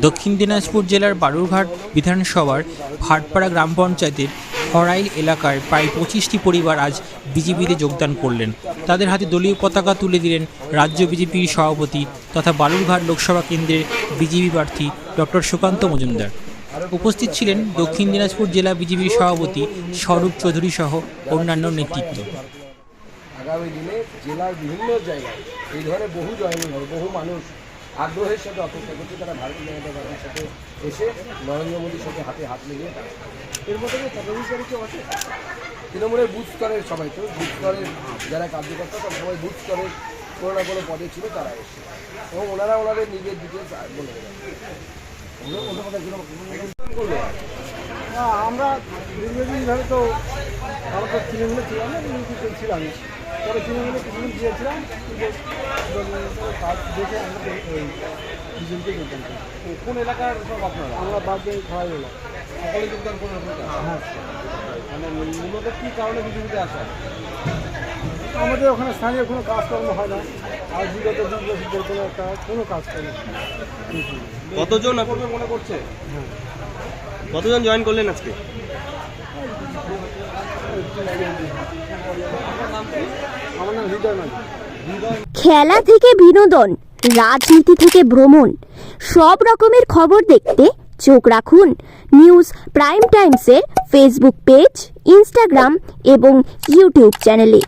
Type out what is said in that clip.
দক্ষিণ দিনাজপুর জেলার বালুরঘাট বিধানসভার ভাটপাড়া গ্রাম পঞ্চায়েতের হরাইল এলাকার প্রায় 25টি পরিবার আজ বিজেপিতে যোগদান করলেন। তাদের হাতে দলীয় পতাকা তুলে দিলেন রাজ্য বিজেপির সভাপতি তথা বালুরঘাট লোকসভা কেন্দ্রের বিজেপি প্রার্থী ডক্টর সুকান্ত মজুমদার। উপস্থিত ছিলেন দক্ষিণ দিনাজপুর জেলা বিজেপির সভাপতি স্বরূপ চৌধুরী সহ অন্যান্য নেতৃত্ব। আগামী দিনে জেলার বিভিন্ন জায়গায় এই ধরনের বহু জয়েনিং হবে, বহু মানুষ আগ্রহের সাথে অপেক্ষা করছে, তারা ভারতীয় জনতা পার্টির সাথে এসে নরেন্দ্র মোদীর সাথে হাতে হাত মিলিয়ে এর মধ্যে কেউ আছে তৃণমূলের বুথ স্তরের সবাই, তো বুথ স্তরের যারা কার্যকর্তা তারা সবাই বুথ স্তরের কোনো না কোনো পদে ছিল, তারা এসে এবং ওনারা ওনাদের নিজের ডিটেলস বলে দেবেন। আমরা দীর্ঘদিনভাবে তো আমরা তো তৃণমূলে ছিলাম না, ছিলাম তবে তৃণমূলে কিছুদিন দিয়েছিলাম, কাজ দেখে আমরা বিজেপিতে যোগদান করি। কোন এলাকার সব আপনারা? আমরা বাদ দিয়ে খাওয়াই এলাকা সকলে যোগদান করেন। হ্যাঁ, মানে মূলত কী কারণে বিজেপিতে আসা? আমাদের ওখানে স্থানীয় কোনো কাজকর্ম হয় না, আর বিগত 2 বছর কোনো কাজকর্ম। কতজন আপনার মনে করছে? হ্যাঁ, কতজন জয়েন করলেন আজকে? আমার নাম হৃদয় মাঝি। খেলা থেকে বিনোদন, রাজনীতি থেকে ভ্রমণ, সব রকমের খবর দেখতে চোখ রাখুন নিউজ প্রাইম টাইমসের ফেসবুক পেজ, ইনস্টাগ্রাম এবং ইউটিউব চ্যানেলে।